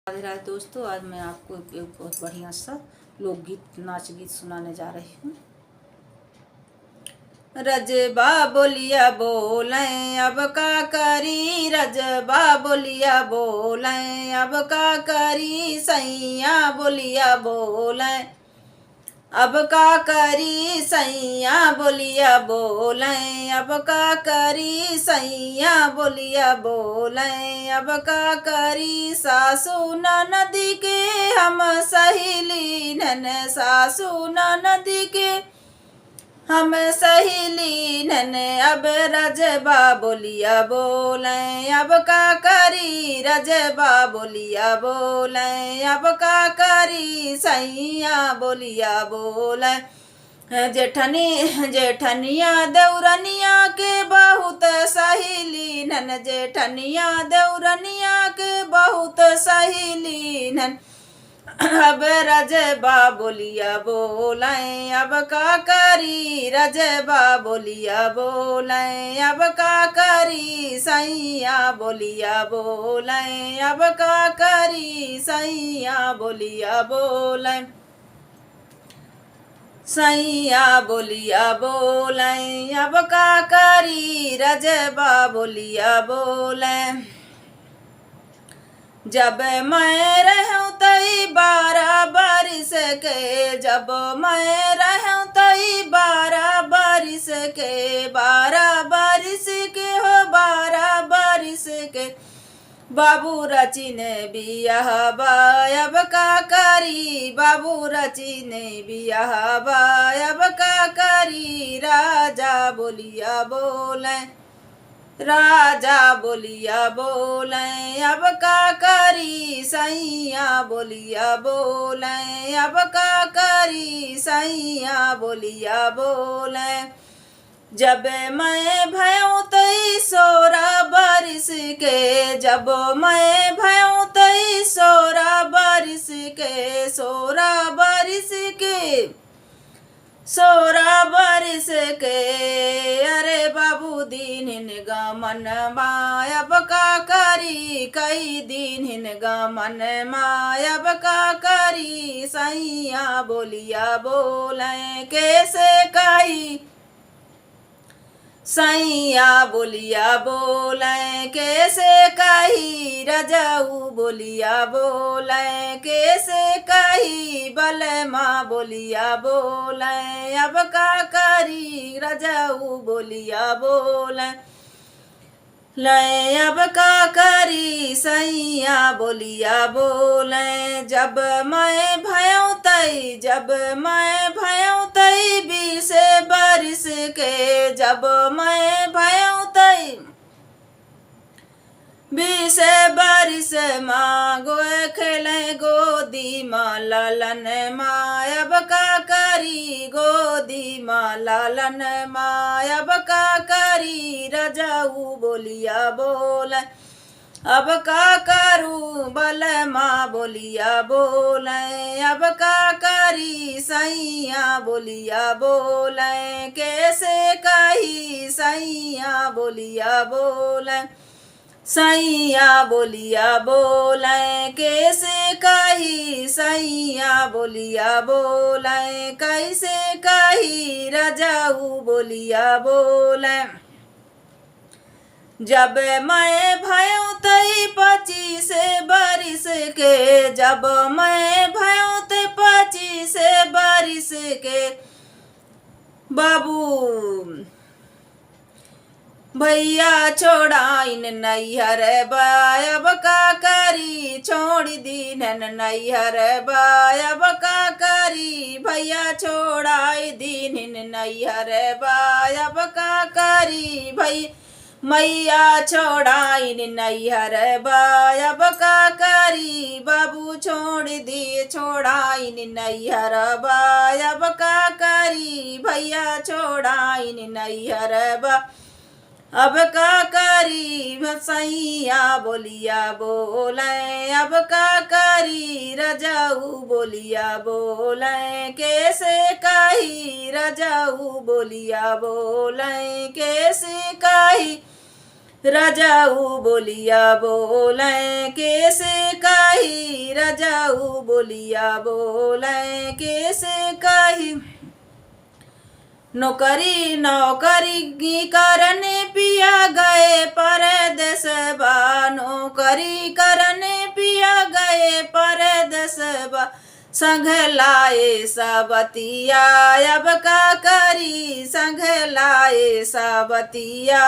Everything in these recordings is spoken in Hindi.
राधे राधे दोस्तों, आज मैं आपको एक बहुत बढ़िया सा लोकगीत नाच गीत सुनाने जा रही हूँ। रजबा बोलिया बोलें अब का करी, रजबा बोलिया बोलें अब का करी, सैया बोलिया बोलें अब का करी, सैया बोलिया बोलें अब का करी, सैया बोलिया बोलें अब का करी। सासू ननदी के हम सहेली नन, सासू ननदी के हम सहेली नन, अब रजबा बोलिया बोलें अब का करी, रजबा बोलिया बोलें अब का करी, सैया बोलिया बोलें। जेठनिया देवरनिया के बहुत सहेली नन, जेठनिया देवरनिया के बहुत सहेली नन, अब रजबा बोलिया बोलें अब का करी, रजबा बोलिया बोलें अब का करी, सैया बोलिया बोलें अब का करी, सैया बोलिया बोलें, सैया बोलिया बोलें अब का करी, रजबा बोलिया बोलें। जब मैं रहूं तई 12 बरिस के, जब मैं रहूं तई 12 बरिस के, 12 बरिस के हो 12 बरिस के, बाबू रचिने बियाह अब का करी, बाबू रचिने बियाह अब का करी, राजा बोलिया बोलें, राजा बोलिया बोलें अब का करी, सैया बोलिया बोलें अब का करी, सैया बोलिया बोलें। जब मैं भयूं तई 16 बरिस के, जब मैं भयूं तई 16 बरिस के, 16 बरिस के, 16 बरिस के, अरे बाबू दीन हिनगा मन मायब का करी, कई दीन हिनगा मन मायब का करी, सैया बोलिया बोलें कैसे कही, सैया बोलिया बोलें कैसे कही, रजाऊ बोलिया बोलें कैसे कही, बलमा बोलिया बोलें अब का करी, रजाऊ बोलिया बोलें लय अब का करी, सैया बोलिया बोलें। जब मैं भयूं तई, जब मैं भयूं तई 20 बरिस के, जब मैं भयूं तई 20 बरिस माँ गोए खेले गोदी माँ लालन माँ अब का करी, गोदी माँ लालन माँ अब का करी, रजाऊ बोलिया बोलें अब का करूं, बलमा बोलिया बोलें अब का करी, सैया बोलिया बोलें कैसे कही, सैया बोलिया बोलें, सैया बोलिया बोलें कैसे कही, सैया बोलिया बोलें कैसे कही, रजाऊ बोलिया बोलें। जब मैं भयूं तई 25 बरिस के, जब मैं भयूं तई 25 बरिस के, बाबू भैया छोड़ाइन नैहर बायब का करी, छोड़ दीनन नैहर बायब का करी, भैया छोड़ाई दीनन नैहर बायब का करी, भई मैया छोड़ाइन नैहर बायब का करी, बाबू छोड़ दिए छोड़ाइन नैहर बायब का करी, भैया छोड़ाइन नैहर बा अब का करी, सैया बोलिया बोलें अब का करी, रजाऊ बोलिया बोलें कैसे कही, रजाऊ बोलिया बोलें कैसे कही, रजाऊ बोलिया बोलें कैसे कही, रजाऊ बोलिया बोले कैसे कही। नौकरी नौकरी करने पिया गए परदेसबा, नौकरी करने पिया गए परदेसबा। संग लाए सबतिया अब का करी, संग लाए सबतिया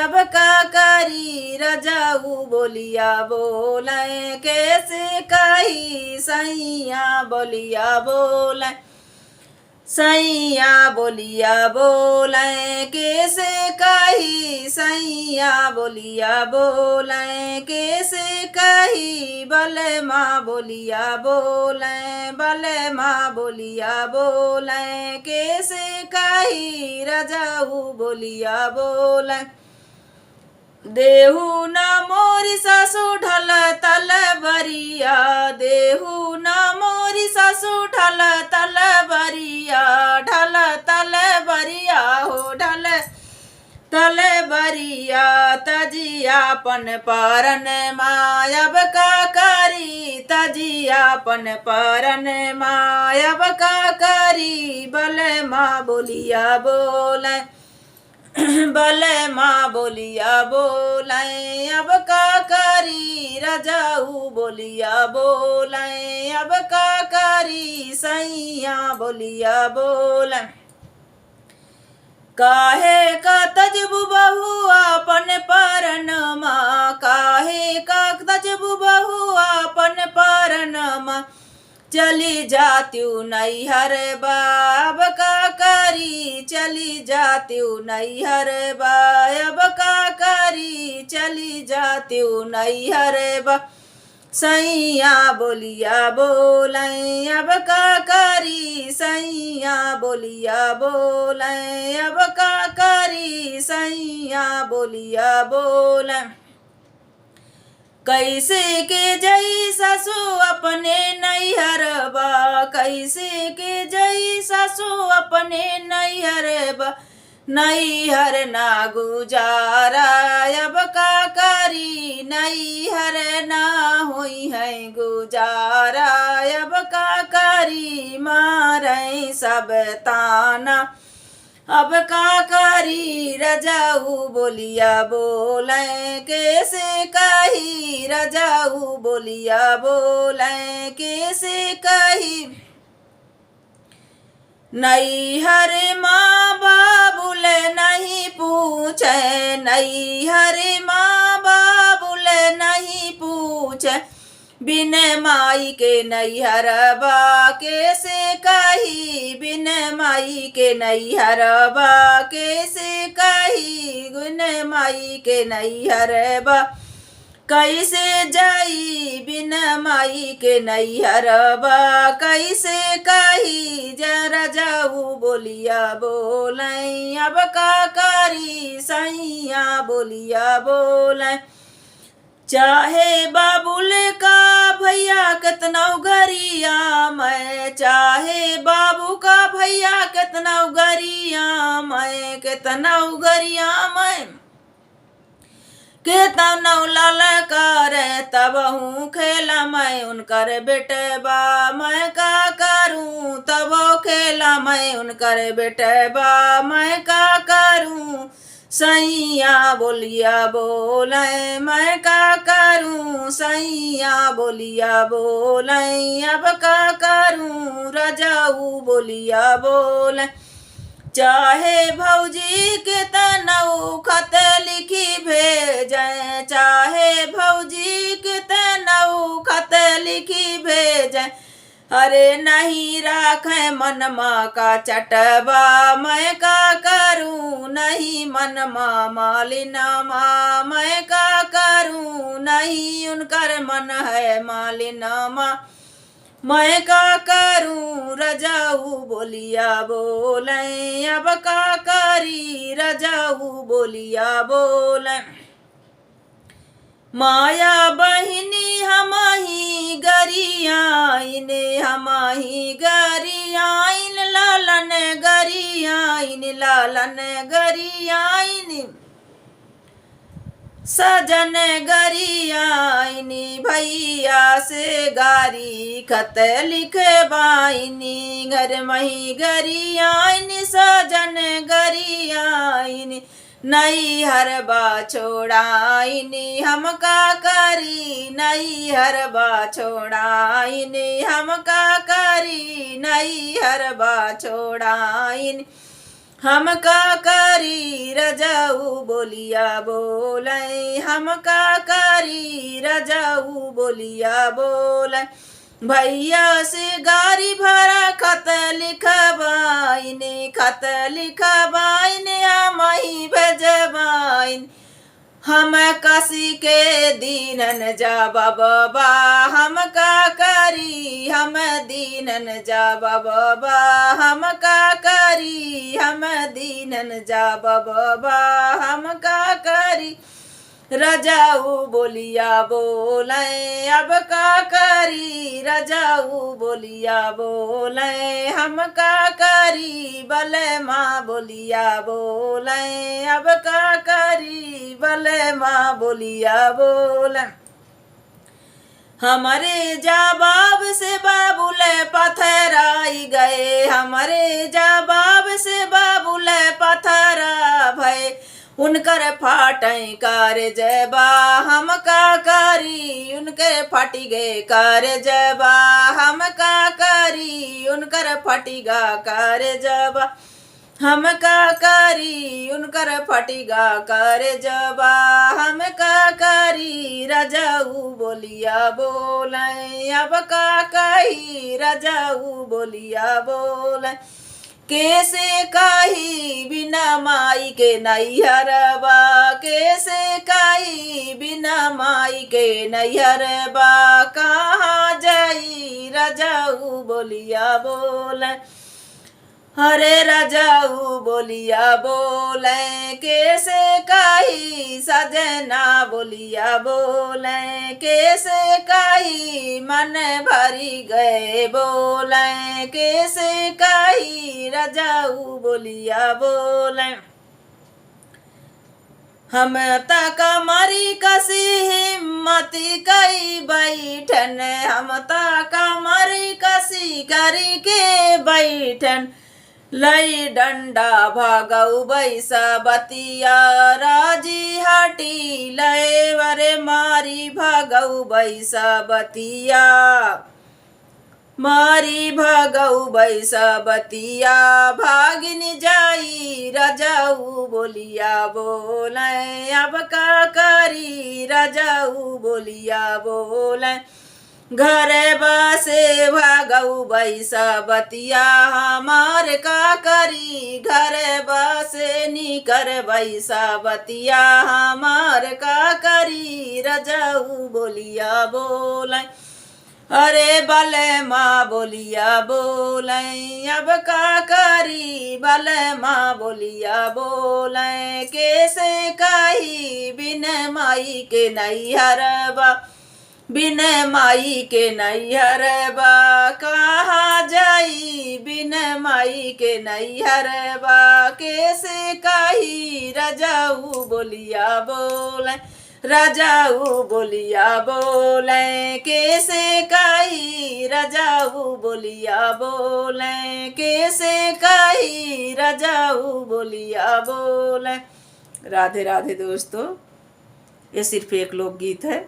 अब का करी। रजाऊ बोलिया बोले कैसे कही, सैया बोलिया बोले सैया बोलिया बोले कैसे कही, सैया बोलिया बोले कैसे कही। बले माँ बोलिया बोले, बले माँ बोलिया बोले कैसे कही। रजाऊ बोलिया बोले देहु न मोरी सासु ढल तल बरिया, देहु न मोरी सासु ढल तल बरिया। ढल तल बरिया हो ढल तल बरिया, तजियापन परन मायब का करी, तजियापन परन मायब का करी। बल माँ बोलिया बोले, बल माँ बोलिया बोले अब का करी। रजाऊ बोलिया बोले अब का करी, सैया बोलिया बोले काहे का तजबु बहु आपन परन माँ, काहे का तजबु बहु आपन परन माँ। चली जात्यू नैहर बाब का करी, चली जात्यू नैहर बाब का करी। चली जात्यू नैहर बा सैया बोलिया बोले अब का करी, सैया बोलिया बोले अब का करी। सैया बोलिया बोले कैसे के जई सासु अपने नैहर बा, कैसे के जई सासु अपने नैहर बा। नैहर ना गुजारा अब का करी, नैहर ना हुई है गुजारा अब का करी। मारे सब ताना अब का करी। रजाऊ बोलिया बोले कैसे कही, रजाऊ बोलिया बोले कैसे कही। नैहर माँ बाबुल नहीं पूछे, नैहर माँ बाबुल नहीं पूछे। बिन माई के नैहर बा कैसे कही, बिन माई के नैहर बा कैसे कही। बिन माई के नैहर बा कैसे जाई, बिन माई के नैहर बा कैसे कही। जरा जाऊ बोलिया बोले अब का करी, सैया बोलिया बोले चाहे बाबुल का भैया कितना गरिया मैं, चाहे बाबू का भैया कितना गरिया मैं, कितना गरिया मैं। कितना लाल करे तब हूँ खेला मैं उनकर बेटे बा, मैं का करूँ तब खेला मैं उनकर बेटे बा, मैं का करूँ। सैया बोलिया बोले मैं का करूँ, सैया बोलिया बोले अब का करूँ। रजाऊ बोलिया बोले चाहे भौजी के तनऊ खत लिखी भेजें, चाहे भौजी के तनऊ खत लिखी भेजें। अरे नहीं राखे मन माँ का चटबा, मैं का करूँ नहीं मन माँ मालिना माँ, मैं का करूँ नहीं उनकर मन है मालिना माँ, मैं का करूँ। रजाऊ बोलिया बोले अब का करी, रजाऊ बोलिया बोले माया बहिनी हमाही गरियाइन, हमाही गरियाइन लालन गरियाइन, लालन गरियाइन। सजन गरियाइनी भैया से गारी खत लिखवाइनी घर मही गरियाइनी सजन गरियाइनी नई हरबा छोड़ाइनी हम का करी नई हरबा छोड़ाइनी हम का करी नई हरबा छोड़ाइनी हम का करी रजाऊ बोलिया बोले हम का करी रजाऊ बोलिया बोले भैया से गारी भरा खत लिखवाइने हम ही भेजवाइन हम काशी के दीनन जा बाबा हम का करी हम दीनन जा बाबा हम का करी हम दीनन जा बाबा हम का करी रजाऊ बोलिया बोले अब का करी रजाऊ बोलिया बोले हम का करी बले माँ बोलिया बोले अब का करी बले माँ बोलिया बोले हमारे जा बाब से बाबुल पथराई गए हमारे जा बाब से बाबुल पथरा भय उनकर फाटई कार जबा हम का करी उनके फटी गए कार जबा हम का करी उनकर फटीगा कार जबा हम का करी उनकर फटीगा कर जबा हम का करी रजाऊ बोलिया बोले अब का कही रजाऊ बोलिया बोले कैसे कही बिना माई के नैहरबा कैसे कही बिना माई के नैहरबा कहाँ जाई रजाऊ बोलिया बोले हरे रजाऊ बोलिया बोले कैसे कही सजना बोलिया बोले कैसे कही मन भरी गए बोले कैसे कही रजाऊ बोलिया बोले हम तक मरी कसी हिम्मती कई बैठन हम तक मरी कसी करी के बैठन लई डंडा भागऊ बैसा बतिया राजी हटी लय वरे मारी भागऊ बैसा बतिया मारी भागऊ बैसा बतिया भागिन जाई रजाऊ बोलिया बोले अब का करी रजाऊ बोलिया बोले घर बसे भागऊ बैसा बतिया हमार का करी घर बसे निकर बैसा बतिया हमार का करी रजाऊ बोलिया बोले अरे बले माँ बोलिया बोले अब का करी बले माँ बोलिया बोले कैसे कही बिन माई के नैहरबा बिन माई के नैहरबा कहाँ जाई बिन माई के नैहरबा कैसे कही रजाऊ बोलिया बोले रजाऊ बोलिया बोले कैसे कही रजाऊ बोलिया बोले कैसे कही रजाऊ बोलिया बोले। राधे राधे दोस्तों, ये सिर्फ एक लोकगीत है।